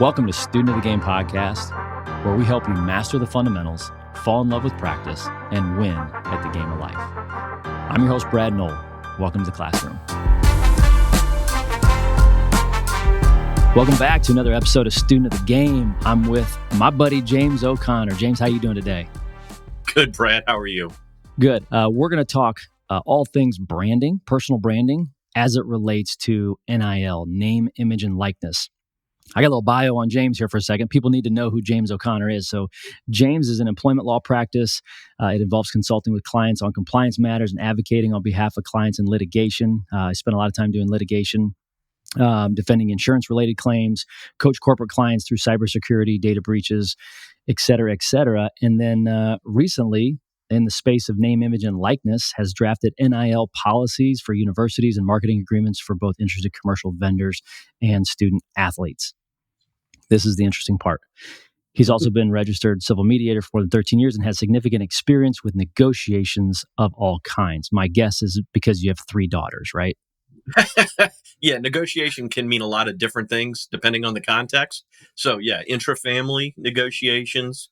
Welcome to Student of the Game podcast, where we help you master the fundamentals, fall in love with practice, and win at the game of life. I'm your host, Brad Noll. Welcome to the classroom. Welcome back to another episode of Student of the Game. I'm with my buddy, James O'Connor. James, how you doing today? Good, Brad. How are you? Good. We're going to talk all things branding, personal branding, as it relates to NIL, name, image, and likeness. I got a little bio on James here for a second. People need to know who James O'Connor is. So James is an employment law practice. It involves consulting with clients on compliance matters and advocating on behalf of clients in litigation. I spent a lot of time doing litigation, defending insurance-related claims, coach corporate clients through cybersecurity, data breaches, et cetera, et cetera. And then recently, in the space of name, image, and likeness, has drafted NIL policies for universities and marketing agreements for both interested commercial vendors and student athletes. This is the interesting part. He's also been registered civil mediator for more than 13 years and has significant experience with negotiations of all kinds. My guess is because you have 3 daughters, right? Yeah, negotiation can mean a lot of different things depending on the context. So yeah, intra-family negotiations,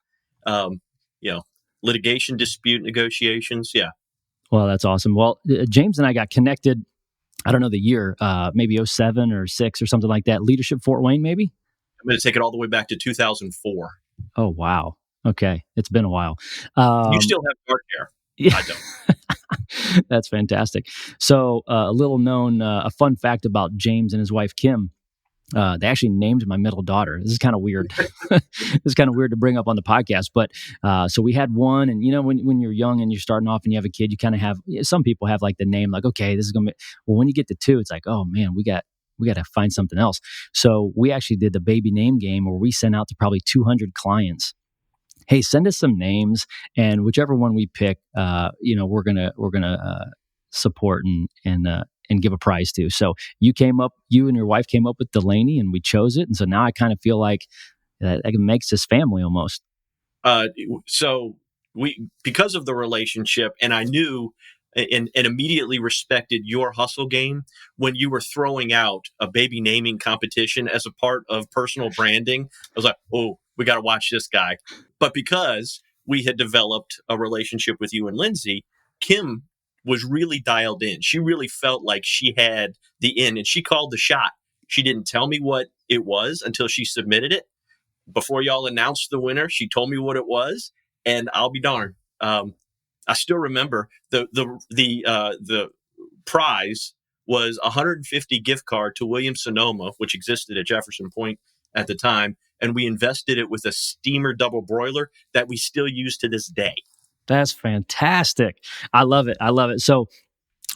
litigation dispute negotiations. Yeah. Well, that's awesome. Well, James and I got connected, I don't know the year, maybe 07 or 6 or something like that. Leadership Fort Wayne, maybe? I'm going to take it all the way back to 2004. Oh, wow. Okay. It's been a while. You still have dark hair. Yeah. I don't. That's fantastic. So a little known, a fun fact about James and his wife, Kim. They actually named my middle daughter. This is kind of weird. It's kind of weird to bring up on the podcast, but so we had one, and when you're young and you're starting off and you have a kid, you kind of have, some people have like the name, like, okay, this is gonna be. Well, when you get to 2, it's like, oh man, we got to find something else. So we actually did the baby name game where we sent out to probably 200 clients. Hey, send us some names, and whichever one we pick, we're gonna support and give a prize to. So you and your wife came up with Delaney, and we chose it. And so now I kind of feel like that makes this family almost. So because of the relationship, and I knew and immediately respected your hustle game when you were throwing out a baby naming competition as a part of personal branding. I was like, oh, we got to watch this guy. But because we had developed a relationship with you and Lindsay, Kim was really dialed in. She really felt like she had the in, and she called the shot. She didn't tell me what it was until she submitted it. Before y'all announced the winner, she told me what it was, and I'll be darned. I still remember the prize was a 150 gift card to Williams-Sonoma, which existed at Jefferson Point at the time, and we invested it with a steamer double broiler that we still use to this day. That's fantastic. I love it. So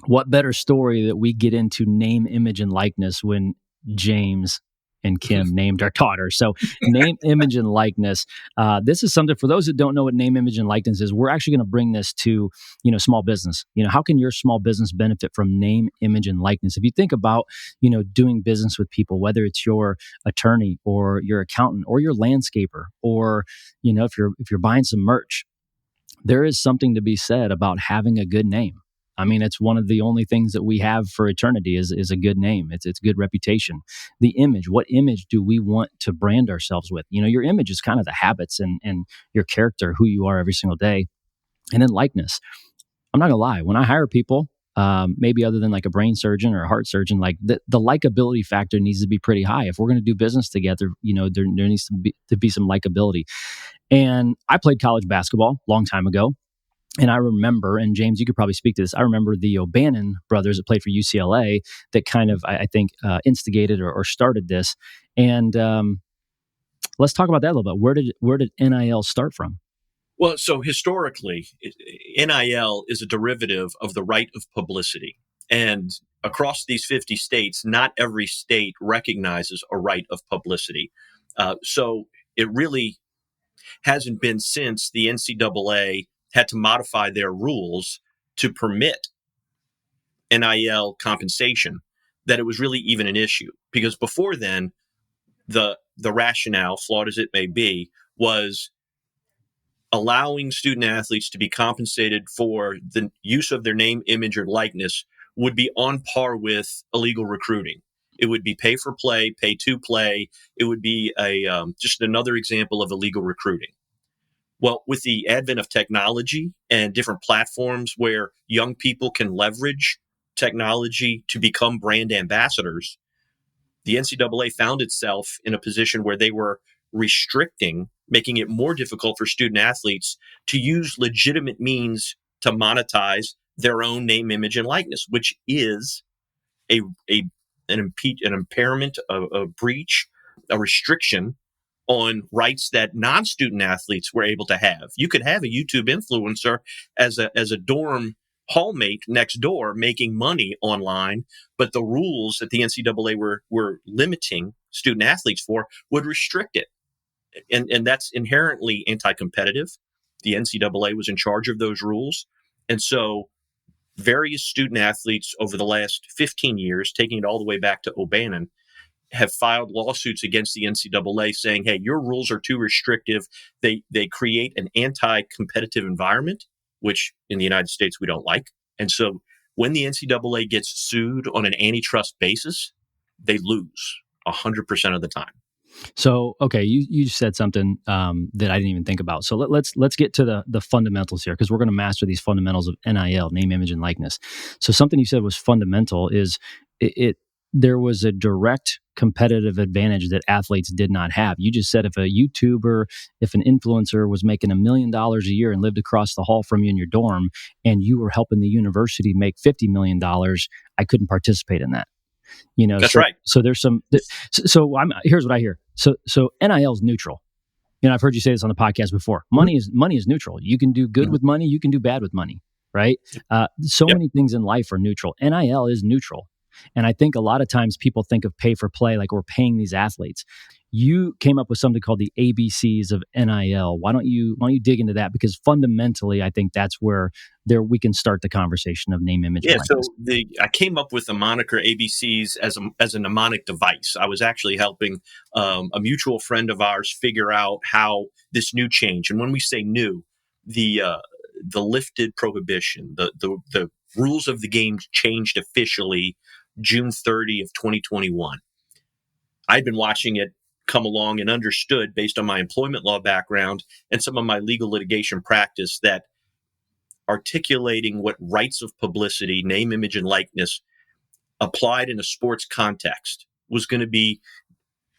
what better story that we get into name, image, and likeness when James and Kim named our daughter. So name, image, and likeness. This is something for those that don't know what name, image, and likeness is. We're actually going to bring this to, small business. How can your small business benefit from name, image, and likeness? If you think about, doing business with people, whether it's your attorney or your accountant or your landscaper, or, if you're buying some merch, there is something to be said about having a good name. I mean, it's one of the only things that we have for eternity is a good name. It's good reputation. The image, what image do we want to brand ourselves with? Your image is kind of the habits and your character, who you are every single day. And then likeness. I'm not gonna lie, when I hire people, maybe other than like a brain surgeon or a heart surgeon, like the likability factor needs to be pretty high. If we're going to do business together, there needs to be some likability. And I played college basketball a long time ago. And I remember, and James, you could probably speak to this, I remember the O'Bannon brothers that played for UCLA that kind of, I think, instigated or started this. And let's talk about that a little bit. Where did NIL start from? Well, so historically, NIL is a derivative of the right of publicity. And across these 50 states, not every state recognizes a right of publicity. So it really hasn't been since the NCAA had to modify their rules to permit NIL compensation that it was really even an issue. Because before then, the rationale, flawed as it may be, was allowing student athletes to be compensated for the use of their name, image, or likeness would be on par with illegal recruiting. It would be pay for play, pay to play. It would be just another example of illegal recruiting. Well, with the advent of technology and different platforms where young people can leverage technology to become brand ambassadors, the NCAA found itself in a position where they were restricting, making it more difficult for student athletes to use legitimate means to monetize their own name, image, and likeness, which is a an impairment, a breach, a restriction on rights that non-student athletes were able to have. You could have a YouTube influencer as a dorm hallmate next door making money online, but the rules that the NCAA were limiting student athletes for would restrict it. And that's inherently anti-competitive. The NCAA was in charge of those rules. And so various student athletes over the last 15 years, taking it all the way back to O'Bannon, have filed lawsuits against the NCAA saying, hey, your rules are too restrictive. They create an anti-competitive environment, which in the United States we don't like. And so when the NCAA gets sued on an antitrust basis, they lose 100% of the time. So, okay, you said something that I didn't even think about. So let's get to the fundamentals here, because we're going to master these fundamentals of NIL, name, image, and likeness. So something you said was fundamental is there was a direct competitive advantage that athletes did not have. You just said if a YouTuber, if an influencer was making $1 million a year and lived across the hall from you in your dorm, and you were helping the university make $50 million, I couldn't participate in that. That's so, right. So there's some. Here's what I hear. So NIL is neutral. I've heard you say this on the podcast before. Money is neutral. You can do good with money. You can do bad with money. Right. Many things in life are neutral. NIL is neutral. And I think a lot of times people think of pay for play like we're paying these athletes. You came up with something called the ABCs of NIL. Why don't you dig into that? Because fundamentally, I think that's where we can start the conversation of name, image, and likeness. So I came up with the moniker ABCs as a mnemonic device. I was actually helping a mutual friend of ours figure out how this new change, and when we say new, the lifted prohibition, the rules of the game changed officially June 30 of 2021. I'd been watching it come along and understood based on my employment law background and some of my legal litigation practice that articulating what rights of publicity, name, image, and likeness applied in a sports context was going to be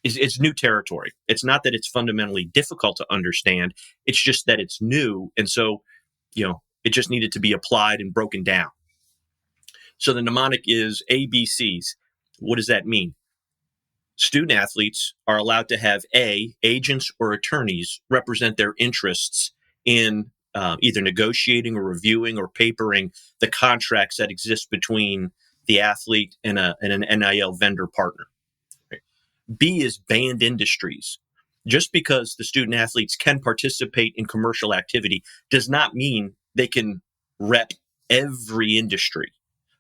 it's new territory. It's not that it's fundamentally difficult to understand. It's just that it's new. And so, it just needed to be applied and broken down. So the mnemonic is ABCs. What does that mean? Student athletes are allowed to have agents or attorneys represent their interests in either negotiating or reviewing or papering the contracts that exist between the athlete and an NIL vendor partner. Right? B is banned industries. Just because the student athletes can participate in commercial activity does not mean they can rep every industry.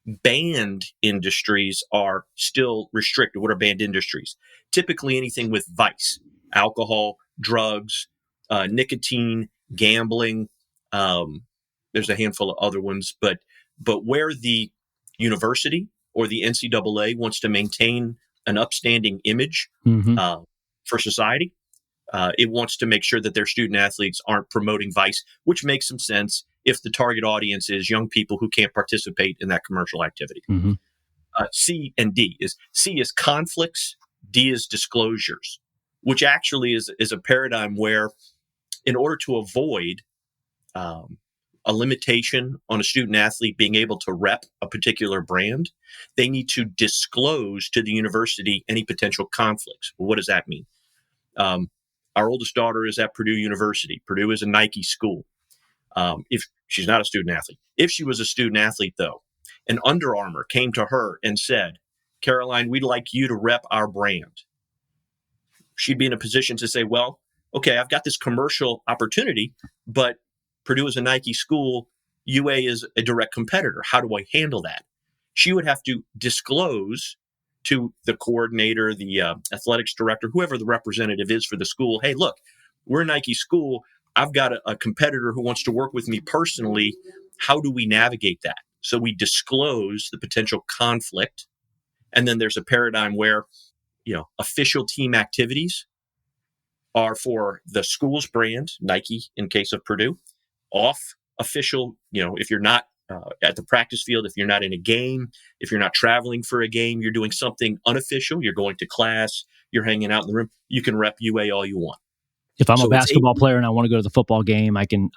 Banned industries are still restricted. What are banned industries? Typically anything with vice, alcohol, drugs, nicotine, gambling. There's a handful of other ones, but where the university or the NCAA wants to maintain an upstanding image for society, it wants to make sure that their student athletes aren't promoting vice, which makes some sense if the target audience is young people who can't participate in that commercial activity. C and D C is conflicts, D is disclosures, which actually is a paradigm where in order to avoid a limitation on a student athlete being able to rep a particular brand, they need to disclose to the university any potential conflicts. Well, what does that mean? Our oldest daughter is at Purdue University. Purdue is a Nike school. If she's not a student athlete, if she was a student athlete, though, and Under Armour came to her and said, Caroline, we'd like you to rep our brand, she'd be in a position to say, well, okay, I've got this commercial opportunity, but Purdue is a Nike school. UA is a direct competitor. How do I handle that? She would have to disclose to the coordinator, the athletics director, whoever the representative is for the school, hey, look, we're a Nike school. I've got a competitor who wants to work with me personally. How do we navigate that? So we disclose the potential conflict And then there's a paradigm where, official team activities are for the school's brand, Nike in case of Purdue, off official, if you're not at the practice field, if you're not in a game, if you're not traveling for a game, you're doing something unofficial, you're going to class, you're hanging out in the room, you can rep UA all you want. If I'm a basketball player and I want to go to the football game, I can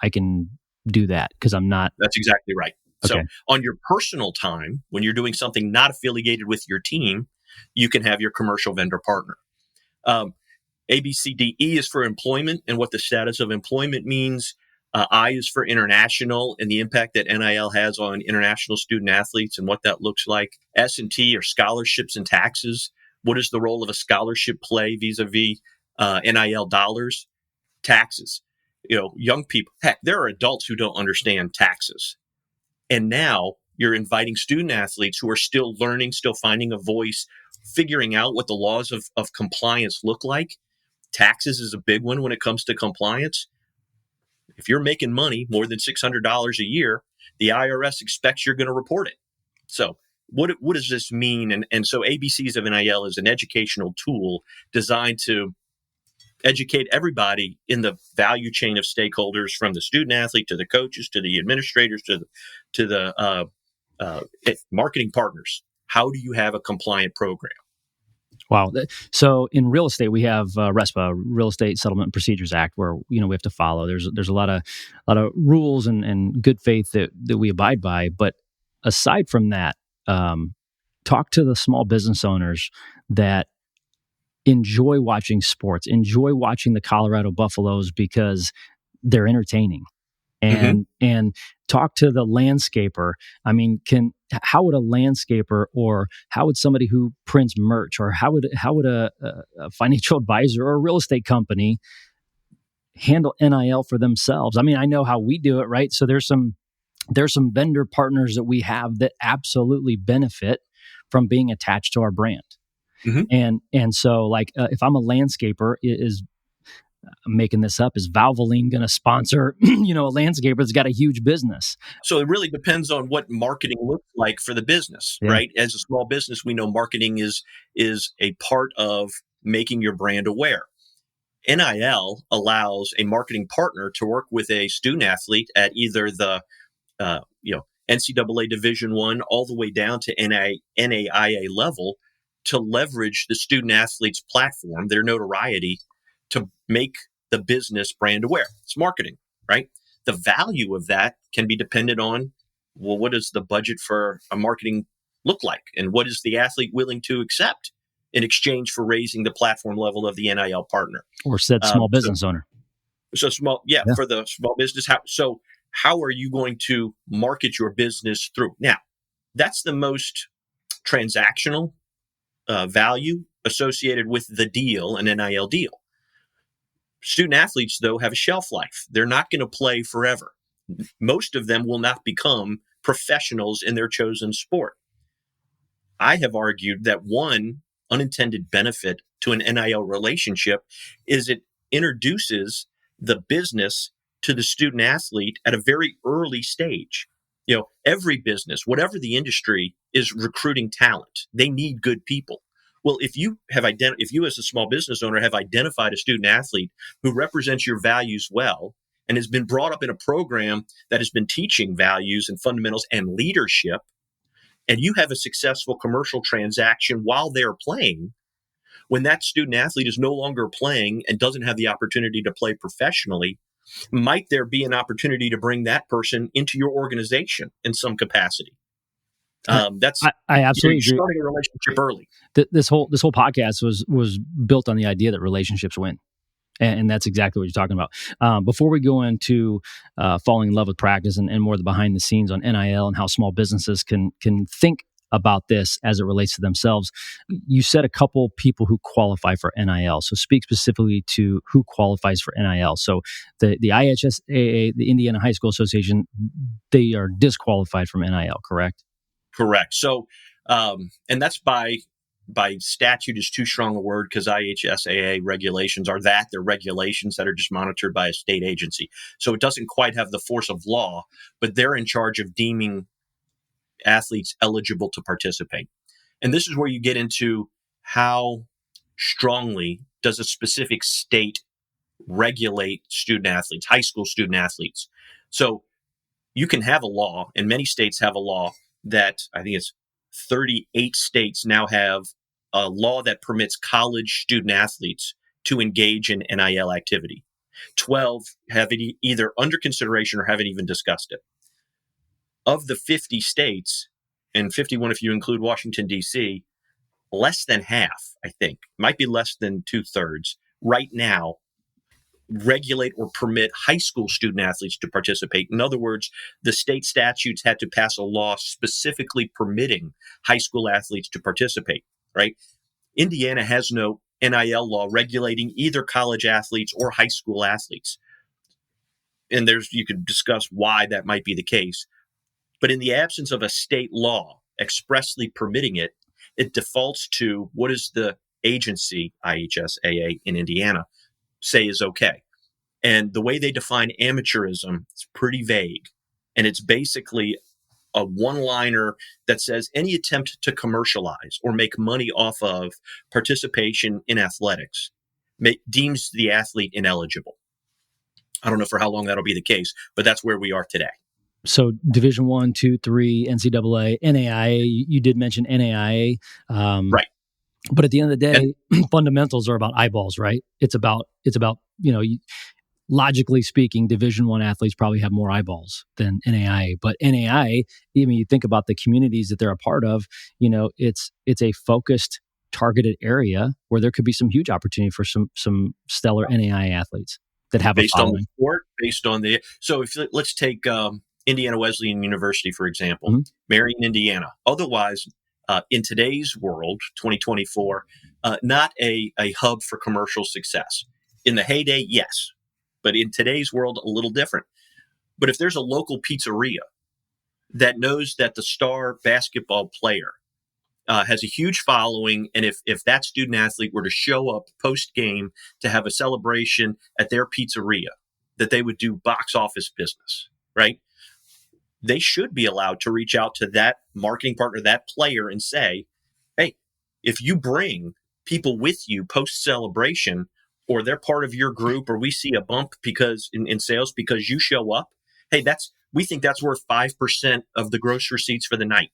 do that because I'm not. That's exactly right. Okay. So on your personal time, when you're doing something not affiliated with your team, you can have your commercial vendor partner. ABCDE is for employment and what the status of employment means. I is for international and the impact that NIL has on international student athletes and what that looks like. S&T are scholarships and taxes. What is the role of a scholarship play vis-a-vis NIL dollars? Taxes. Young people, heck, there are adults who don't understand taxes. And now you're inviting student athletes who are still learning, still finding a voice, figuring out what the laws of compliance look like. Taxes is a big one when it comes to compliance. If you're making money, more than $600 a year, the IRS expects you're going to report it. So what does this mean? And so ABCs of NIL is an educational tool designed to educate everybody in the value chain of stakeholders, from the student athlete to the coaches to the administrators to the marketing partners. How do you have a compliant program? Wow. So in real estate, we have RESPA, Real Estate Settlement and Procedures Act, where we have to follow. There's a lot of rules and good faith that we abide by. But aside from that, talk to the small business owners that enjoy watching sports, enjoy watching the Colorado Buffaloes because they're entertaining. And talk to the landscaper. I mean, how would a landscaper, or how would somebody who prints merch, or how would a financial advisor or a real estate company handle NIL for themselves? I mean, I know how we do it, right? So there's some vendor partners that we have that absolutely benefit from being attached to our brand. And so, like, if I'm a landscaper, I'm making this up, is Valvoline going to sponsor, a landscaper that's got a huge business? So it really depends on what marketing looks like for the business, right? As a small business, we know marketing is a part of making your brand aware. NIL allows a marketing partner to work with a student athlete at either the, NCAA Division I all the way down to NAIA level to leverage the student athlete's platform, their notoriety, to make the business brand aware. It's marketing, right? The value of that can be dependent on, well, what does the budget for a marketing look like? And what is the athlete willing to accept in exchange for raising the platform level of the NIL partner? Or said small business owner. So for the small business. How are you going to market your business through? Now, that's the most transactional value associated with the deal, an NIL deal. Student athletes, though, have a shelf life. They're not going to play forever. Most of them will not become professionals in their chosen sport. I have argued that one unintended benefit to an NIL relationship is it introduces the business to the student athlete at a very early stage. Every business, whatever the industry, is recruiting talent. They need good people. Well, if you as a small business owner have identified a student athlete who represents your values well and has been brought up in a program that has been teaching values and fundamentals and leadership, and you have a successful commercial transaction while they're playing, when that student athlete is no longer playing and doesn't have the opportunity to play professionally, might there be an opportunity to bring that person into your organization in some capacity? I absolutely agree. Starting a relationship early. This whole podcast was built on the idea that relationships win, and that's exactly what you're talking about. Before we go into falling in love with practice and more of the behind the scenes on NIL and how small businesses can think about this as it relates to themselves, you said a couple people who qualify for NIL. So speak specifically to who qualifies for NIL. So the IHSAA, the Indiana High School Association, they are disqualified from NIL, correct? Correct. So, and that's by statute is too strong a word, because IHSAA regulations are that. They're regulations that are just monitored by a state agency. So it doesn't quite have the force of law, but they're in charge of deeming athletes eligible to participate. And this is where you get into how strongly does a specific state regulate student athletes, high school student athletes. So you can have a law, and many states have a law that I think it's 38 states now have a law that permits college student athletes to engage in NIL activity. 12 have it either under consideration or haven't even discussed it. Of the 50 states, and 51 if you include Washington, D.C., less than half, I think, might be less than 2/3 right now, regulate or permit high school student athletes to participate. In other words, the state statutes had to pass a law specifically permitting high school athletes to participate, right? Indiana has no NIL law regulating either college athletes or high school athletes. And you could discuss why that might be the case. But in the absence of a state law expressly permitting it, it defaults to what is the agency, IHSAA in Indiana, say is okay. And the way they define amateurism is pretty vague. And it's basically a one-liner that says any attempt to commercialize or make money off of participation in athletics deems the athlete ineligible. I don't know for how long that'll be the case, but that's where we are today. So Division 1, 2, 3, NCAA, NAIA. You did mention NAIA, Right. But at the end of the day, fundamentals are about eyeballs, right? It's about logically speaking, Division 1 athletes probably have more eyeballs than NAIA. But NAIA, you think about the communities that they're a part of. It's a focused, targeted area where there could be some huge opportunity for some stellar NAIA athletes that have based a following. on the sport, based on the. So let's take Indiana Wesleyan University, for example, Marion, Indiana. Otherwise, in today's world, 2024, not a hub for commercial success. In the heyday, yes. But in today's world, a little different. But if there's a local pizzeria that knows that the star basketball player has a huge following, and if that student athlete were to show up post-game to have a celebration at their pizzeria, that they would do box office business, right? They should be allowed to reach out to that marketing partner, that player, and say, hey, if you bring people with you post-celebration, or they're part of your group, or we see a bump because in sales because you show up, hey, we think that's worth 5% of the gross receipts for the night.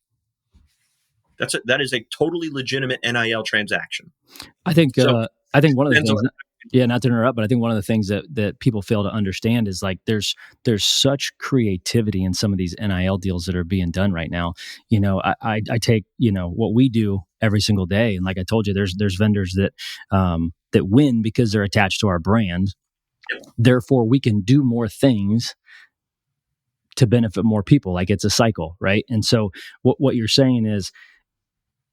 That is a totally legitimate NIL transaction. I think one of the things. Not to interrupt, but I think one of the things that people fail to understand is like there's such creativity in some of these NIL deals that are being done right now. I take what we do every single day, and like I told you, there's vendors that win because they're attached to our brand. Therefore, we can do more things to benefit more people. Like it's a cycle, right? And so what you're saying is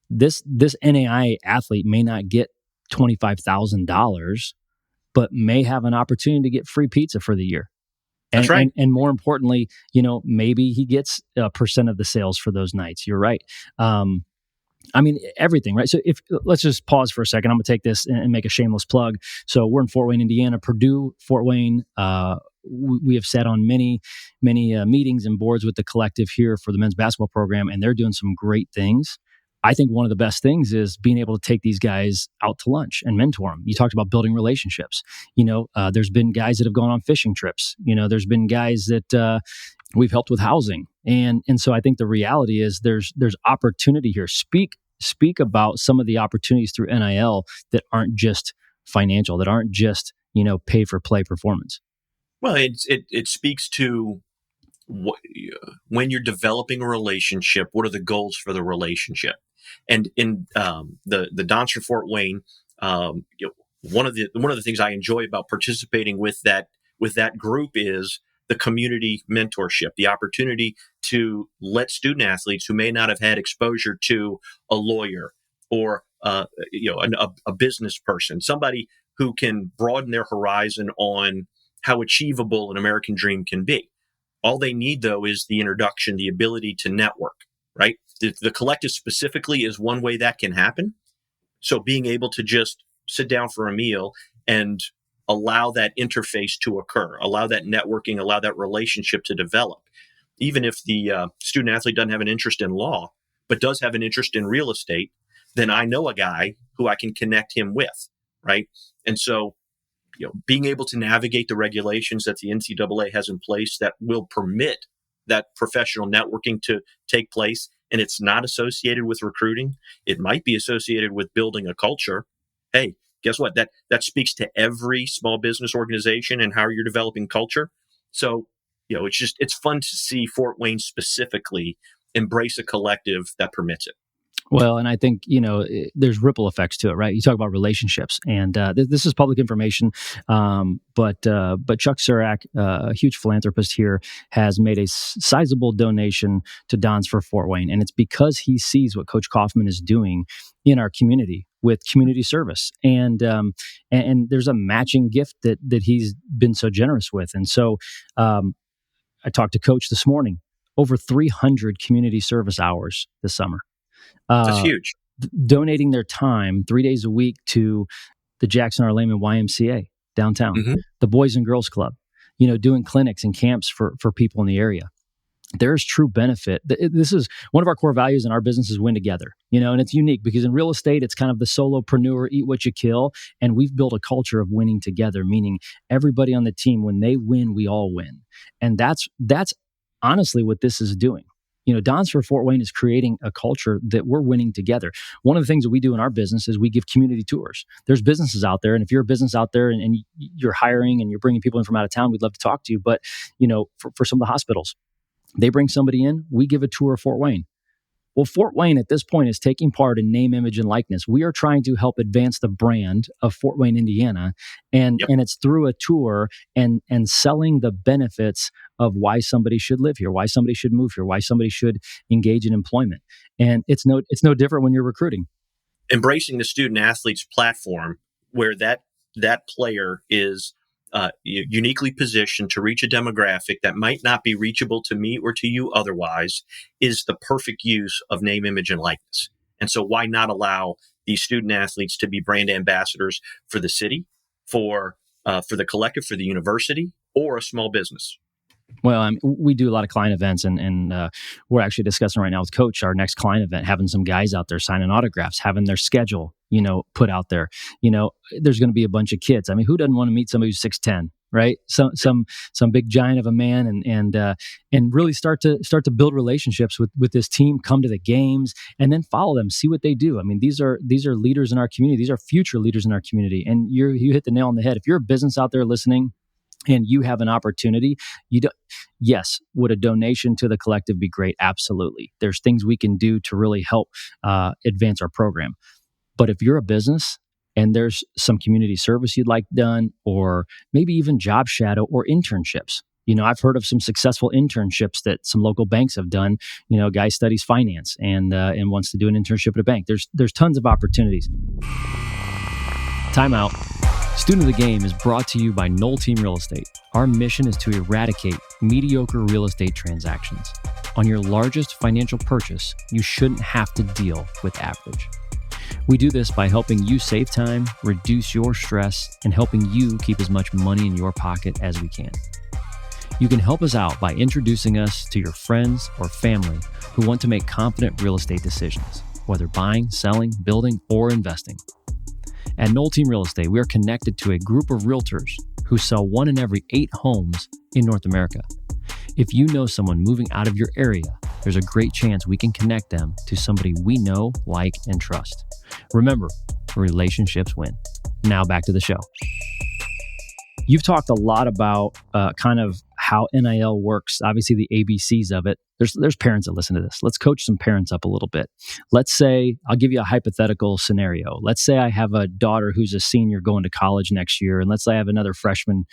this NAIA athlete may not get $25,000, but may have an opportunity to get free pizza for the year. That's right. And more importantly, maybe he gets a percent of the sales for those nights. You're right. Everything, right? So let's just pause for a second. I'm going to take this and make a shameless plug. So we're in Fort Wayne, Indiana, Purdue, Fort Wayne. We have sat on many meetings and boards with the collective here for the men's basketball program, and they're doing some great things. I think one of the best things is being able to take these guys out to lunch and mentor them. You talked about building relationships. There's been guys that have gone on fishing trips. There's been guys that we've helped with housing. And so I think the reality is there's opportunity here. Speak about some of the opportunities through NIL that aren't just financial, that aren't just, pay for play performance. Well, it speaks to when you're developing a relationship, what are the goals for the relationship? And in the Dons for Fort Wayne, one of the things I enjoy about participating with that group is the community mentorship, the opportunity to let student athletes who may not have had exposure to a lawyer or a business person, somebody who can broaden their horizon on how achievable an American dream can be. All they need, though, is the introduction, the ability to network, right? The collective specifically is one way that can happen. So being able to just sit down for a meal and allow that interface to occur, allow that networking, allow that relationship to develop. Even if the student athlete doesn't have an interest in law, but does have an interest in real estate, then I know a guy who I can connect him with, right? And so, being able to navigate the regulations that the NCAA has in place that will permit that professional networking to take place, and it's not associated with recruiting, it might be associated with building a culture. Hey, guess what? That speaks to every small business organization and how you're developing culture. So, it's fun to see Fort Wayne specifically embrace a collective that permits it. Well, and I think, there's ripple effects to it, right? You talk about relationships, and this is public information. But Chuck Surak, a huge philanthropist here, has made a sizable donation to Dons for Fort Wayne. And it's because he sees what Coach Kaufman is doing in our community with community service. And there's a matching gift that he's been so generous with. And so I talked to Coach this morning, over 300 community service hours this summer. That's huge. Donating their time 3 days a week to the Jackson R. Lehman YMCA downtown, the Boys and Girls Club, doing clinics and camps for people in the area. There's true benefit. This is one of our core values in our business is win together, and it's unique because in real estate, it's kind of the solopreneur, eat what you kill. And we've built a culture of winning together, meaning everybody on the team, when they win, we all win. And that's honestly what this is doing. Dons for Fort Wayne is creating a culture that we're winning together. One of the things that we do in our business is we give community tours. There's businesses out there, and if you're a business out there and you're hiring and you're bringing people in from out of town, we'd love to talk to you. But, for some of the hospitals, they bring somebody in, we give a tour of Fort Wayne. Well, Fort Wayne at this point is taking part in name, image, and likeness. We are trying to help advance the brand of Fort Wayne, Indiana, and it's through a tour and selling the benefits of why somebody should live here, why somebody should move here, why somebody should engage in employment. And it's no different when you're recruiting. Embracing the student athletes platform, where that player is uniquely positioned to reach a demographic that might not be reachable to me or to you otherwise, is the perfect use of name, image, and likeness. And so why not allow these student athletes to be brand ambassadors for the city, for the collective, for the university, or a small business? Well, we do a lot of client events, and we're actually discussing right now with Coach our next client event, having some guys out there signing autographs, having their schedule, put out there. There's going to be a bunch of kids. I mean, who doesn't want to meet somebody who's 6'10", right? Some big giant of a man, and really start to build relationships with this team. Come to the games and then follow them, see what they do. I mean, these are leaders in our community. These are future leaders in our community. And you hit the nail on the head. If you're a business out there listening, and you have an opportunity, yes, would a donation to the collective be great? Absolutely. There's things we can do to really help advance our program. But if you're a business and there's some community service you'd like done, or maybe even job shadow or internships, I've heard of some successful internships that some local banks have done. A guy studies finance and wants to do an internship at a bank. There's tons of opportunities. Time out. Student of the Game is brought to you by Noll Team Real Estate. Our mission is to eradicate mediocre real estate transactions. On your largest financial purchase, you shouldn't have to deal with average. We do this by helping you save time, reduce your stress, and helping you keep as much money in your pocket as we can. You can help us out by introducing us to your friends or family who want to make confident real estate decisions, whether buying, selling, building, or investing. At Noll Team Real Estate, we are connected to a group of realtors who sell 1 in every 8 homes in North America. If you know someone moving out of your area, there's a great chance we can connect them to somebody we know, like, and trust. Remember, relationships win. Now back to the show. You've talked a lot about kind of how NIL works, obviously the ABCs of it. There's parents that listen to this. Let's coach some parents up a little bit. Let's say, I'll give you a hypothetical scenario. Let's say I have a daughter who's a senior going to college next year, and let's say I have another freshman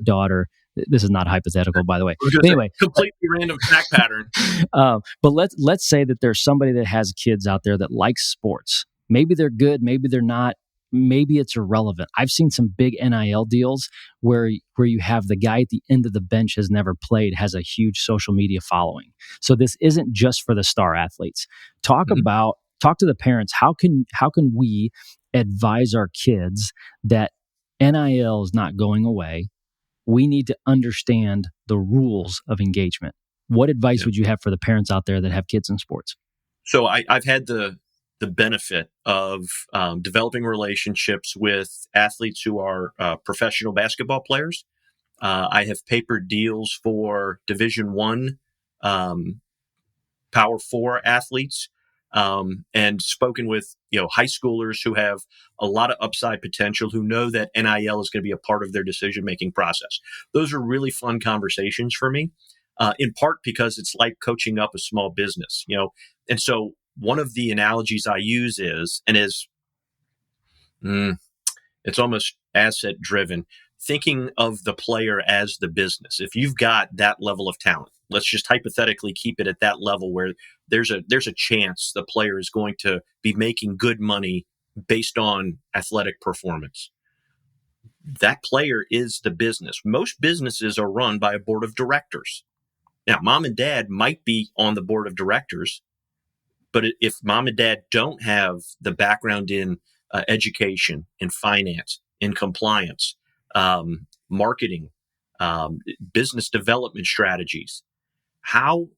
daughter. This is not hypothetical, by the way. Anyway, completely random fact pattern. But let's say that there's somebody that has kids out there that likes sports. Maybe they're good, maybe they're not. Maybe it's irrelevant. I've seen some big NIL deals where you have the guy at the end of the bench has never played, has a huge social media following. So this isn't just for the star athletes. Talk to the parents. How can we advise our kids that NIL is not going away? We need to understand the rules of engagement. What advice would you have for the parents out there that have kids in sports? So I've had the the benefit of developing relationships with athletes who are professional basketball players. I have papered deals for Division One, Power Four athletes, and spoken with high schoolers who have a lot of upside potential, who know that NIL is going to be a part of their decision making process. Those are really fun conversations for me, in part because it's like coaching up a small business, And so one of the analogies I use it's almost asset driven, thinking of the player as the business. If you've got that level of talent, let's just hypothetically keep it at that level where there's a chance the player is going to be making good money based on athletic performance. That player is the business. Most businesses are run by a board of directors. Now, mom and dad might be on the board of directors, but if mom and dad don't have the background in education, in finance, in compliance, marketing, business development strategies, how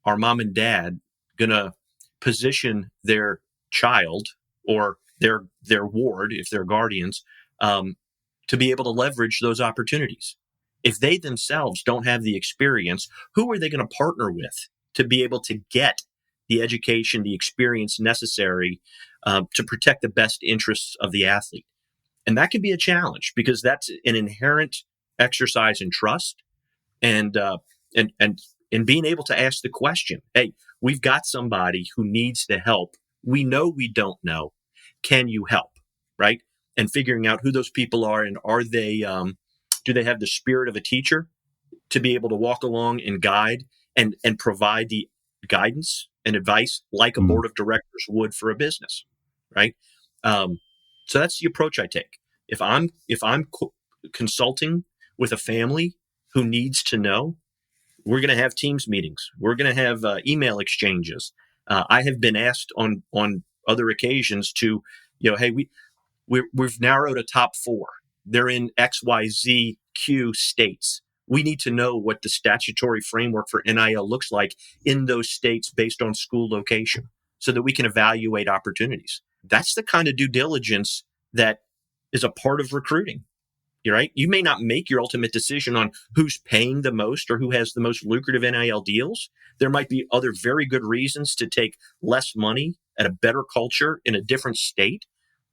are mom and dad going to position their child or their ward, if they're guardians, to be able to leverage those opportunities? If they themselves don't have the experience, who are they going to partner with to be able to get the education, the experience necessary to protect the best interests of the athlete? And that can be a challenge because that's an inherent exercise in trust and being able to ask the question, hey, we've got somebody who needs the help. We know we don't know. Can you help? Right? And figuring out who those people are, and are they, do they have the spirit of a teacher to be able to walk along and guide and provide the guidance and advice like a board of directors would for a business, right? So that's the approach I take. If I'm consulting with a family who needs to know, we're going to have Teams meetings. We're going to have email exchanges. I have been asked on other occasions to, hey, we've narrowed a top 4. They're in XYZQ states. We need to know what the statutory framework for NIL looks like in those states based on school location so that we can evaluate opportunities. That's the kind of due diligence that is a part of recruiting. You're right. You may not make your ultimate decision on who's paying the most or who has the most lucrative NIL deals. There might be other very good reasons to take less money at a better culture in a different state.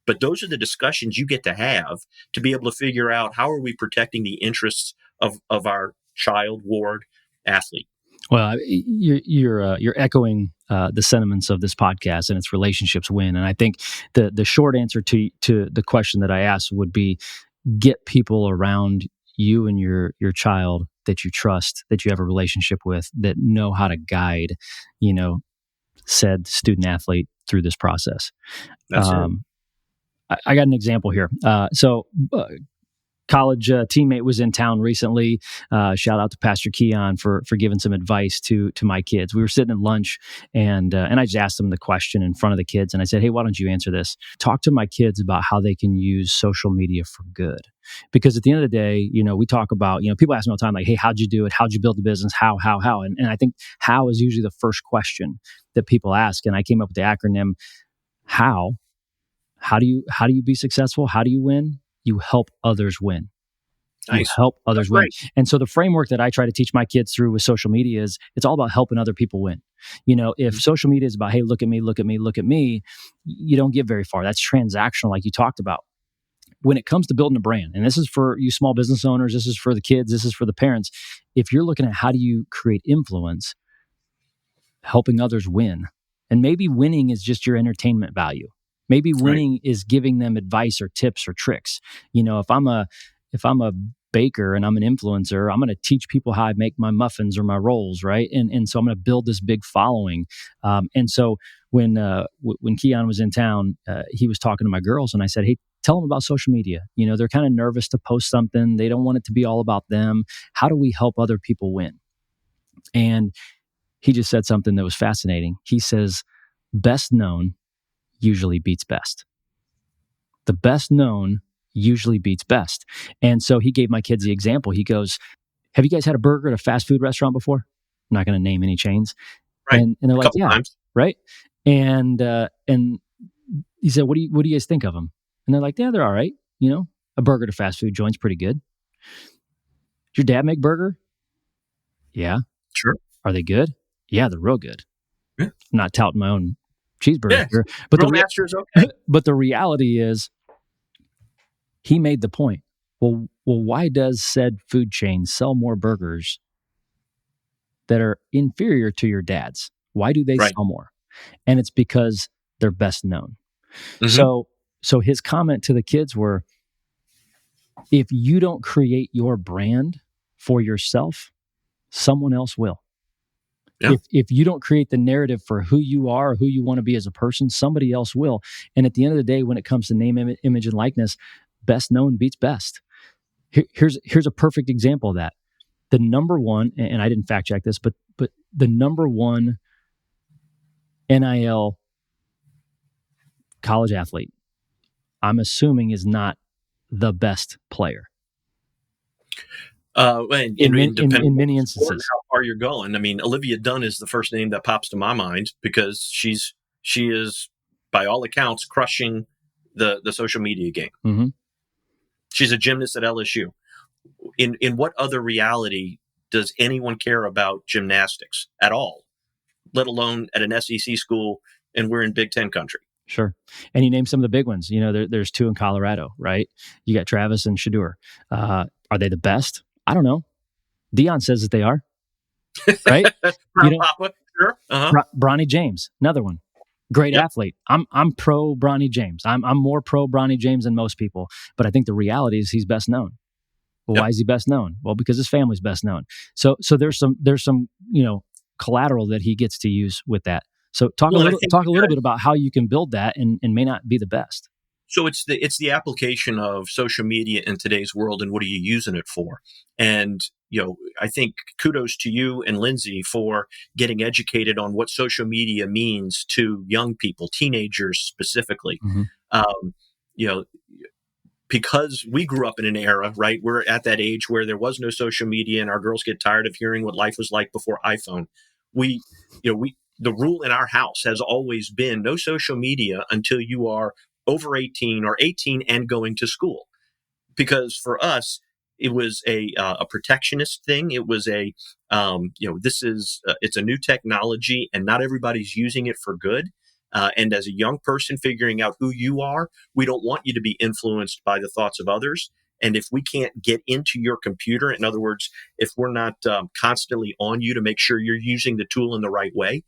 But those are the discussions you get to have to be able to figure out how are we protecting the interests of our child, ward, athlete. Well, you're echoing the sentiments of this podcast, and it's relationships win. And I think the short answer to the question that I asked would be: get people around you and your child that you trust, that you have a relationship with, that know how to guide, said student athlete through this process. That's it. I got an example here. College teammate was in town recently. Shout out to Pastor Keon for giving some advice to my kids. We were sitting at lunch, and I just asked them the question in front of the kids, and I said, "Hey, why don't you answer this? Talk to my kids about how they can use social media for good." Because at the end of the day, we talk about, people ask me all the time, like, "Hey, how'd you do it? How'd you build the business? How?" And I think how is usually the first question that people ask. And I came up with the acronym HOW. How do you be successful? How do you win? You help others win. Nice. You help others win. And so the framework that I try to teach my kids through with social media is it's all about helping other people win. If social media is about, hey, look at me, look at me, look at me, you don't get very far. That's transactional, like you talked about. When it comes to building a brand, and this is for you small business owners, this is for the kids, this is for the parents. If you're looking at how do you create influence, helping others win, and maybe winning is just your entertainment value. Maybe winning is giving them advice or tips or tricks. If I'm a baker and I'm an influencer, I'm going to teach people how I make my muffins or my rolls, right? And so I'm going to build this big following. And so when Keon was in town, he was talking to my girls, and I said, "Hey, tell them about social media. They're kind of nervous to post something. They don't want it to be all about them. How do we help other people win?" And he just said something that was fascinating. He says, "Best known usually beats best." The best known usually beats best. And so he gave my kids the example. He goes, "Have you guys had a burger at a fast food restaurant before?" I'm not going to name any chains. Right. And they're like, "Yeah." Times. Right. And he said, what do you guys think of them? And they're like, yeah, they're all right. A burger at a fast food joint's pretty good. Does your dad make burger? Yeah. Sure. Are they good? Yeah, they're real good. Yeah. I'm not touting my own cheeseburger here, Grill master is okay. but the reality is he made the point. Well, why does said food chain sell more burgers that are inferior to your dad's? Why do they sell more? And it's because they're best known. Mm-hmm. So his comment to the kids were, if you don't create your brand for yourself, someone else will. Yeah. If you don't create the narrative for who you are or who you want to be as a person, somebody else will. And at the end of the day, when it comes to name, image, and likeness, best known beats best. Here's a perfect example of that. The number one, and I didn't fact check this, but the number one NIL college athlete, I'm assuming, is not the best player. In many instances, how far you're going. I mean, Olivia Dunn is the first name that pops to my mind because she is, by all accounts, crushing the social media game. Mm-hmm. She's a gymnast at LSU. In what other reality does anyone care about gymnastics at all, let alone at an SEC school, and we're in Big Ten country? Sure. And you name some of the big ones. There's two in Colorado, right? You got Travis and Shedeur. Are they the best? I don't know. Dion says that they are, right? Papa, sure. Uh-huh. Bronny James, another one. Great athlete. I'm pro Bronny James. I'm more pro Bronny James than most people. But I think the reality is he's best known. Well, why is he best known? Well, because his family's best known. So there's some collateral that he gets to use with that. So talk a little bit about how you can build that and may not be the best. So it's the application of social media in today's world, and what are you using it for? And I think kudos to you and Lindsay for getting educated on what social media means to young people, teenagers specifically. Mm-hmm. Because we grew up in an era, right? We're at that age where there was no social media, and our girls get tired of hearing what life was like before iPhone. The rule in our house has always been no social media until you are over 18 or 18 and going to school. Because for us, it was a protectionist thing. It was it's a new technology, and not everybody's using it for good. And as a young person figuring out who you are, we don't want you to be influenced by the thoughts of others. And if we can't get into your computer, in other words, if we're not constantly on you to make sure you're using the tool in the right way,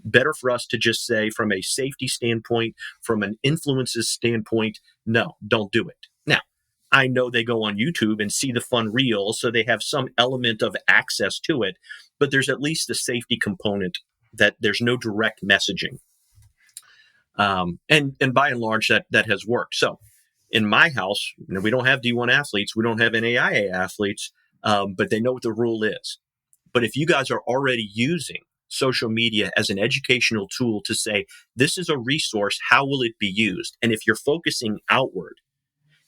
better for us to just say, from a safety standpoint, from an influences standpoint, no, don't do it. Now, I know they go on YouTube and see the fun reels, so they have some element of access to it, but there's at least a safety component that there's no direct messaging. And by and large, that has worked. So in my house, we don't have D1 athletes. We don't have NAIA athletes, but they know what the rule is. But if you guys are already using social media as an educational tool to say, this is a resource, how will it be used? And if you're focusing outward,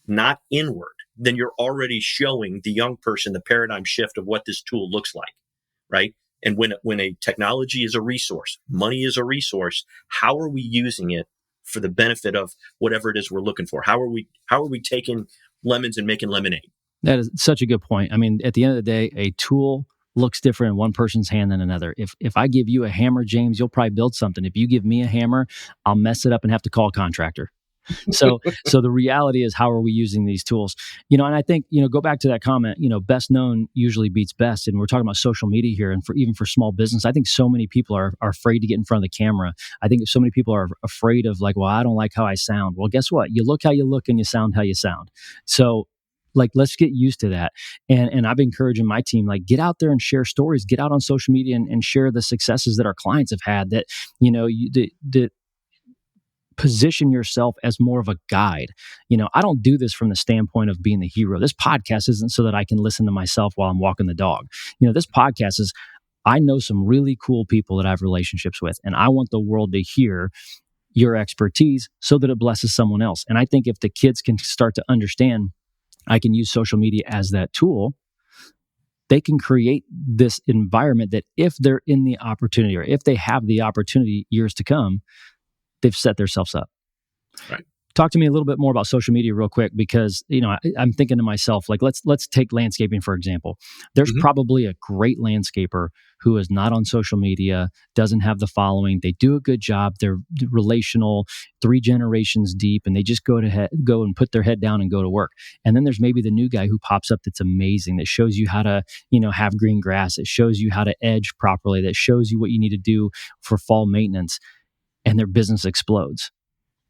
not inward, then you're already showing the young person the paradigm shift of what this tool looks like, right? And when a technology is a resource, money is a resource, how are we using it for the benefit of whatever it is we're looking for? How are we taking lemons and making lemonade? That is such a good point. I mean, at the end of the day, a tool looks different in one person's hand than another. If I give you a hammer, James, you'll probably build something. If you give me a hammer, I'll mess it up and have to call a contractor. So the reality is, how are we using these tools? And I think, go back to that comment, best known usually beats best. And we're talking about social media here. And even for small business, I think so many people are afraid to get in front of the camera. I think so many people are afraid of well, I don't like how I sound. Well, guess what? You look how you look and you sound how you sound. So let's get used to that. And I've been encouraging my team, get out there and share stories, get out on social media and share the successes that our clients have had, that, that position yourself as more of a guide. I don't do this from the standpoint of being the hero. This podcast isn't so that I can listen to myself while I'm walking the dog. This podcast is, I know some really cool people that I have relationships with, and I want the world to hear your expertise so that it blesses someone else. And I think if the kids can start to understand, I can use social media as that tool, they can create this environment that if they're in the opportunity, or if they have the opportunity years to come, they've set themselves up. Right. Talk to me a little bit more about social media real quick, because I'm thinking to myself, like, let's take landscaping for example. There's Mm-hmm. probably a great landscaper who is not on social media, doesn't have the following. They do a good job. They're relational, 3 generations deep, and they just go and put their head down and go to work. And then there's maybe the new guy who pops up that's amazing, that shows you how to have green grass. It shows you how to edge properly. That shows you what you need to do for fall maintenance, and their business explodes.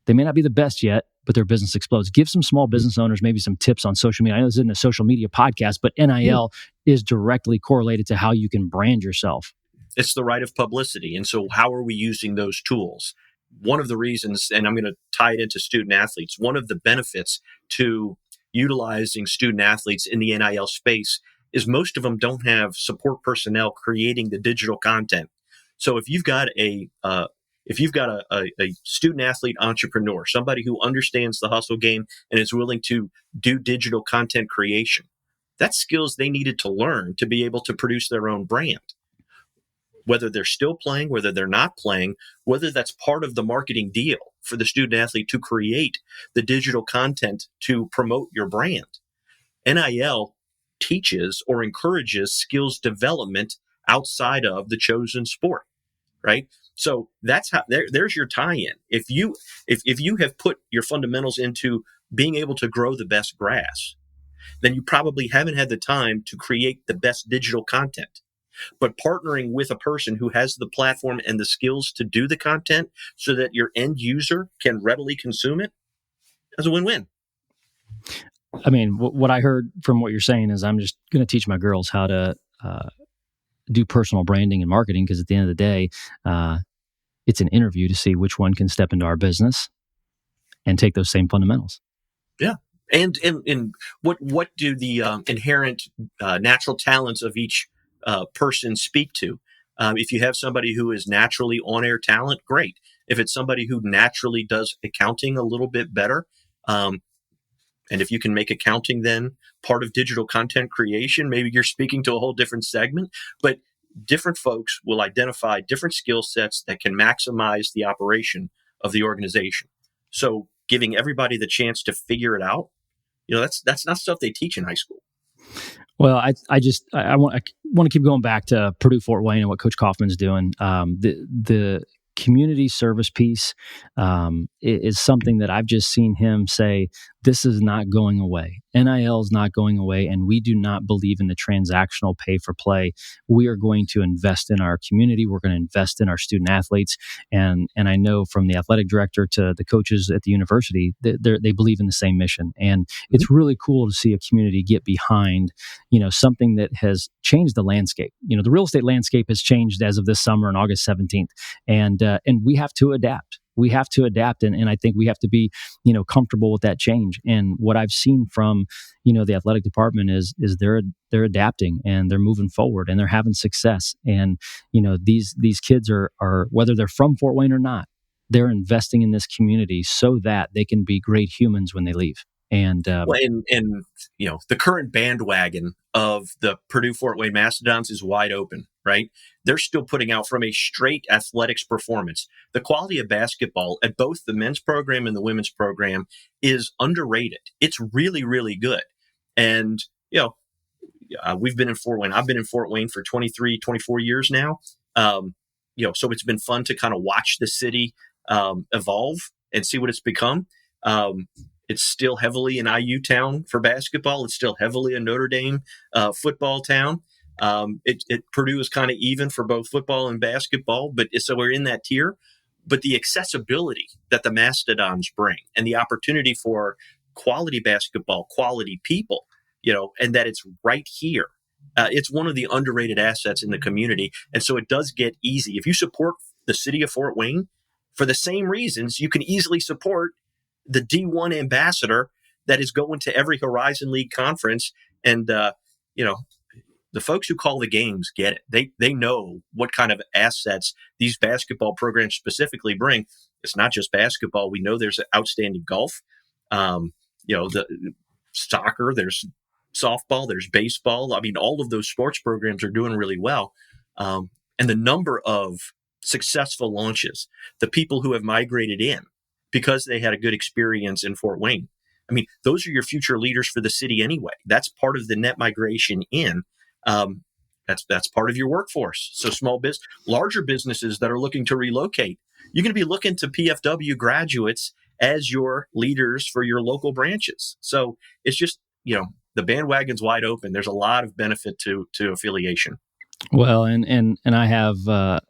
They may not be the best yet, but their business explodes. Give some small business owners maybe some tips on social media. I know this isn't a social media podcast, but NIL is directly correlated to how you can brand yourself. It's the right of publicity. And so how are we using those tools? One of the reasons, and I'm going to tie it into student athletes, one of the benefits to utilizing student athletes in the NIL space is most of them don't have support personnel creating the digital content. So if you've got a student athlete entrepreneur, somebody who understands the hustle game and is willing to do digital content creation, that's skills they needed to learn to be able to produce their own brand. Whether they're still playing, whether they're not playing, whether that's part of the marketing deal for the student athlete to create the digital content to promote your brand. NIL teaches or encourages skills development outside of the chosen sport, right? So that's how there's your tie-in. If you have put your fundamentals into being able to grow the best grass, then you probably haven't had the time to create the best digital content. But partnering with a person who has the platform and the skills to do the content so that your end user can readily consume it, that's a win-win. I mean, what I heard from what you're saying is I'm just going to teach my girls how to do personal branding and marketing, because at the end of the day, it's an interview to see which one can step into our business and take those same fundamentals. Yeah. And what do the inherent natural talents of each person speak to? If you have somebody who is naturally on-air talent, great. If it's somebody who naturally does accounting a little bit better, and if you can make accounting then part of digital content creation, maybe you're speaking to a whole different segment. But different folks will identify different skill sets that can maximize the operation of the organization. So giving everybody the chance to figure it out, that's not stuff they teach in high school. Well, I want to keep going back to Purdue Fort Wayne and what Coach Kaufman's doing. The community service piece is something that I've just seen him say, this is not going away. NIL is not going away, and we do not believe in the transactional pay for play. We are going to invest in our community. We're going to invest in our student athletes. And I know from the athletic director to the coaches at the university, they believe in the same mission. And it's really cool to see a community get behind, something that has changed the landscape. The real estate landscape has changed as of this summer on August 17th. And we have to adapt. We have to adapt. And I think we have to be, comfortable with that change. And what I've seen from, the athletic department is they're adapting and they're moving forward and they're having success. And, these kids are, whether they're from Fort Wayne or not, they're investing in this community so that they can be great humans when they leave. And the current bandwagon of the Purdue Fort Wayne Mastodons is wide open, right? They're still putting out from a straight athletics performance. The quality of basketball at both the men's program and the women's program is underrated. It's really, really good. And, we've been in Fort Wayne. I've been in Fort Wayne for 23, 24 years now. So it's been fun to kind of watch the city evolve and see what it's become. It's still heavily an IU town for basketball. It's still heavily a Notre Dame football town. Purdue is kind of even for both football and basketball, so we're in that tier. But the accessibility that the Mastodons bring and the opportunity for quality basketball, quality people, and that it's right here. It's one of the underrated assets in the community. And so it does get easy. If you support the city of Fort Wayne for the same reasons, you can easily support the D1 ambassador that is going to every Horizon League conference. And, the folks who call the games get it. They know what kind of assets these basketball programs specifically bring. It's not just basketball. We know there's outstanding golf, the soccer, there's softball, there's baseball. I mean, all of those sports programs are doing really well. And the number of successful launches, the people who have migrated in, because they had a good experience in Fort Wayne. I mean, those are your future leaders for the city anyway. That's part of the net migration in. That's part of your workforce. So larger businesses that are looking to relocate, you're going to be looking to PFW graduates as your leaders for your local branches. So it's just, the bandwagon's wide open. There's a lot of benefit to affiliation. Well, and I have an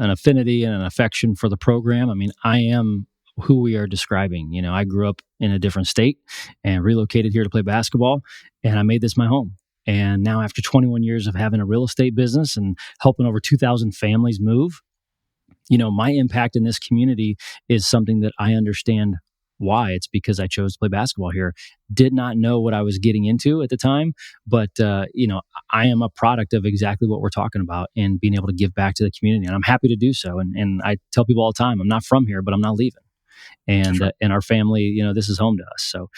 affinity and an affection for the program. I mean, I am who we are describing. I grew up in a different state and relocated here to play basketball, and I made this my home. And now, after 21 years of having a real estate business and helping over 2,000 families move, my impact in this community is something that I understand why. It's because I chose to play basketball here. Did not know what I was getting into at the time, but I am a product of exactly what we're talking about and being able to give back to the community, and I'm happy to do so. And I tell people all the time, I'm not from here, but I'm not leaving. And right. And our family, this is home to us. So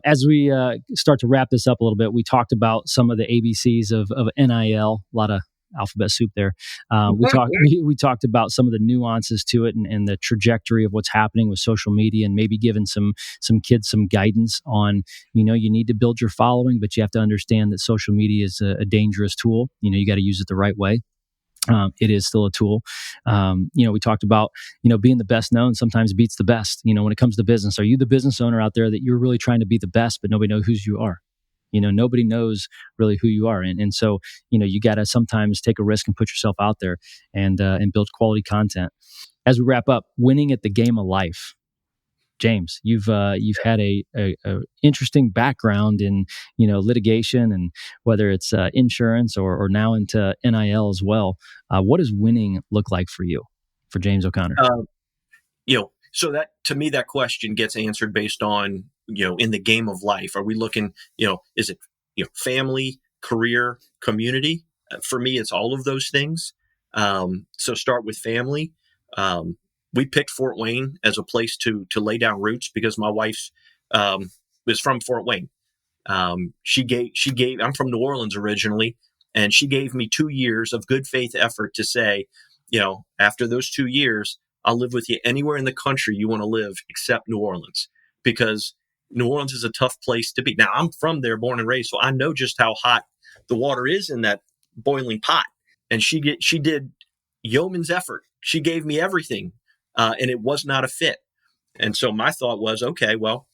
as we start to wrap this up a little bit, we talked about some of the ABCs of NIL, a lot of alphabet soup there. We talked about some of the nuances to it and the trajectory of what's happening with social media, and maybe giving some kids some guidance on, you need to build your following, but you have to understand that social media is a dangerous tool. You got to use it the right way. It is still a tool. We talked about, being the best known sometimes beats the best. When it comes to business, are you the business owner out there that you're really trying to be the best, but nobody knows who you are? Nobody knows really who you are. And so, you got to sometimes take a risk and put yourself out there and build quality content. As we wrap up, winning at the game of life. James, you've had a interesting background in litigation, and whether it's insurance or now into NIL as well. What does winning look like for you, for James O'Connor? So that, to me, that question gets answered based on, in the game of life. Are we looking, is it family, career, community? For me, it's all of those things. So start with family. We picked Fort Wayne as a place to lay down roots because my wife was from Fort Wayne. She gave. I'm from New Orleans originally, and she gave me 2 years of good faith effort to say, after those 2 years, I'll live with you anywhere in the country you want to live except New Orleans, because New Orleans is a tough place to be. Now, I'm from there, born and raised, so I know just how hot the water is in that boiling pot. And she did yeoman's effort. She gave me everything. And it was not a fit. And so my thought was, okay, well,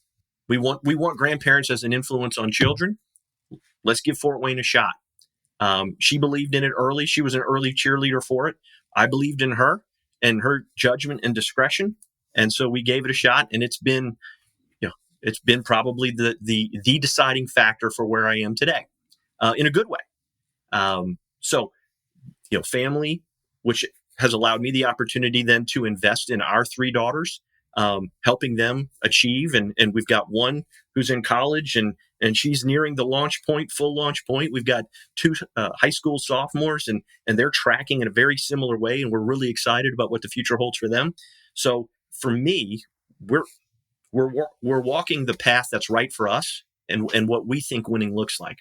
we want grandparents as an influence on children. Let's give Fort Wayne a shot. She believed in it early. She was an early cheerleader for it. I believed in her and her judgment and discretion. And so we gave it a shot, and it's been probably the deciding factor for where I am today, in a good way. So family, which has allowed me the opportunity then to invest in our 3 daughters, helping them achieve. And we've got one who's in college, and she's nearing the full launch point. We've got 2 high school sophomores, and they're tracking in a very similar way. And we're really excited about what the future holds for them. So for me, we're walking the path that's right for us and what we think winning looks like.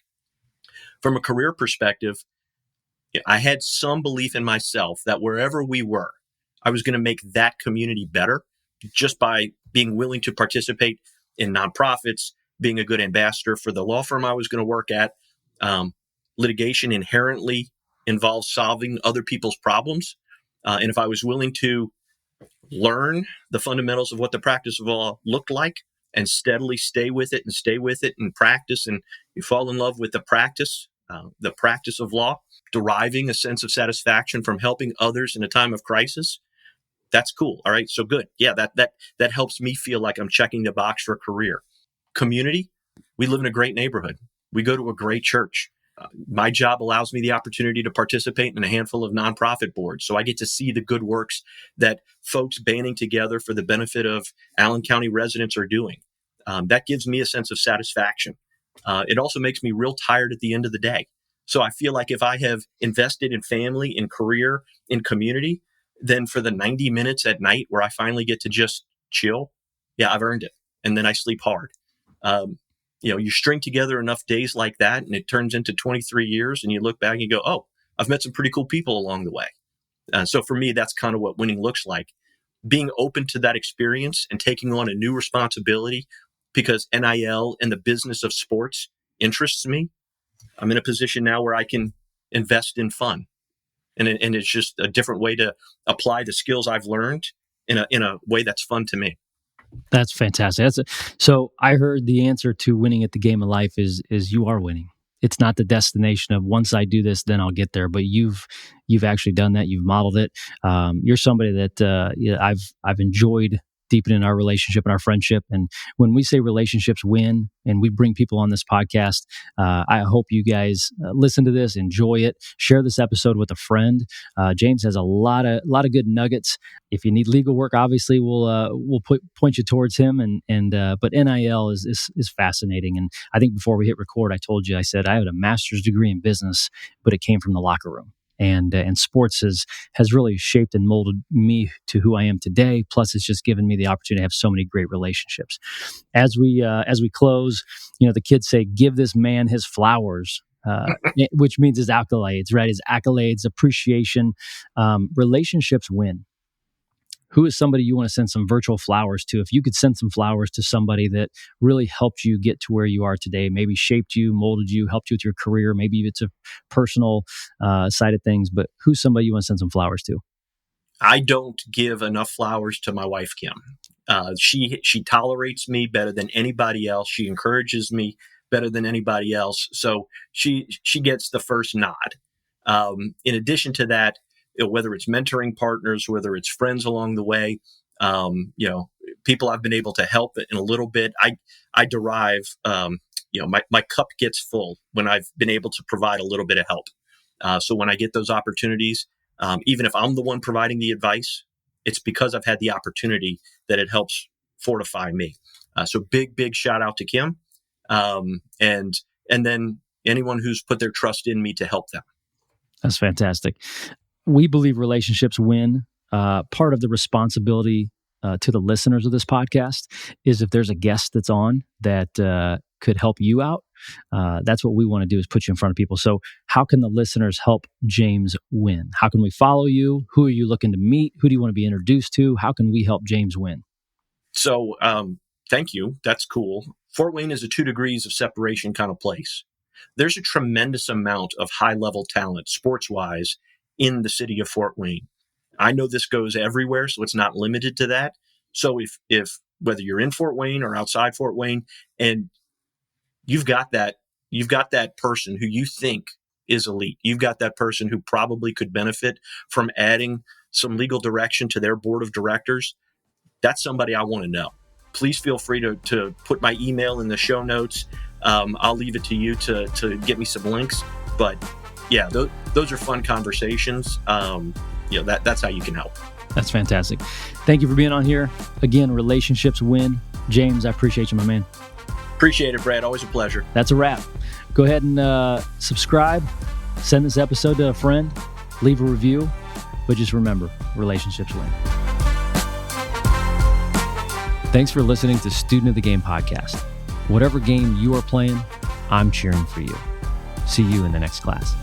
From a career perspective, I had some belief in myself that wherever we were, I was going to make that community better just by being willing to participate in nonprofits, being a good ambassador for the law firm I was going to work at. Litigation inherently involves solving other people's problems. And if I was willing to learn the fundamentals of what the practice of law looked like and steadily stay with it and practice, and you fall in love with the practice of law, deriving a sense of satisfaction from helping others in a time of crisis, that's cool. All right. So good. Yeah. That helps me feel like I'm checking the box for a career. Community. We live in a great neighborhood. We go to a great church. My job allows me the opportunity to participate in a handful of nonprofit boards. So I get to see the good works that folks banding together for the benefit of Allen County residents are doing. That gives me a sense of satisfaction. It also makes me real tired at the end of the day. So I feel like if I have invested in family, in career, in community, then for the 90 minutes at night where I finally get to just chill, yeah, I've earned it. And then I sleep hard. You string together enough days like that, and it turns into 23 years, and you look back and you go, oh, I've met some pretty cool people along the way. So for me, that's kind of what winning looks like. being open to that experience and taking on a new responsibility because NIL and the business of sports interests me. I'm in a position now where I can invest in fun. And it's just a different way to apply the skills I've learned in a way that's fun to me. That's fantastic. So I heard the answer to winning at the game of life is you are winning. It's not the destination of once I do this, then I'll get there. But you've actually done that. You've modeled it. You're somebody that I've enjoyed deepening our relationship and our friendship. And when we say relationships win, and we bring people on this podcast, I hope you guys listen to this, enjoy it, share this episode with a friend. James has a lot of good nuggets. If you need legal work, obviously we'll point you towards him. But NIL is fascinating. And I think before we hit record, I told you, I said I had a master's degree in business, but it came from the locker room. And sports has really shaped and molded me to who I am today. Plus, it's just given me the opportunity to have so many great relationships. As we close, the kids say, "Give this man his flowers," which means his accolades, right? His accolades, appreciation. Relationships win. Who is somebody you want to send some virtual flowers to? If you could send some flowers to somebody that really helped you get to where you are today, maybe shaped you, molded you, helped you with your career, maybe it's a personal side of things, but who's somebody you want to send some flowers to? I don't give enough flowers to my wife, Kim. She tolerates me better than anybody else. She encourages me better than anybody else. So she gets the first nod. In addition to that, whether it's mentoring partners, whether it's friends along the way, people I've been able to help in a little bit, I derive, my cup gets full when I've been able to provide a little bit of help. So when I get those opportunities, even if I'm the one providing the advice, it's because I've had the opportunity that it helps fortify me. So big shout out to Kim, and then anyone who's put their trust in me to help them. That's fantastic. We believe relationships win. Part of the responsibility to the listeners of this podcast is if there's a guest that's on that could help you out, that's what we want to do, is put you in front of people. So how can the listeners help James win? How can we follow you? Who are you looking to meet? Who do you want to be introduced to? How can we help James win? So thank you. That's cool. Fort Wayne is a 2 degrees of separation kind of place. There's a tremendous amount of high-level talent, sports-wise, in the city of Fort Wayne. I know this goes everywhere, so it's not limited to that. So if whether you're in Fort Wayne or outside Fort Wayne, and you've got that person who you think is elite, you've got that person who probably could benefit from adding some legal direction to their board of directors, that's somebody I want to know. Please feel free to put my email in the show notes. I'll leave it to you to get me some links. But yeah, those are fun conversations. That's how you can help. That's fantastic. Thank you for being on here. Again, relationships win. James, I appreciate you, my man. Appreciate it, Brad. Always a pleasure. That's a wrap. Go ahead and subscribe. Send this episode to a friend. Leave a review. But just remember, relationships win. Thanks for listening to Student of the Game podcast. Whatever game you are playing, I'm cheering for you. See you in the next class.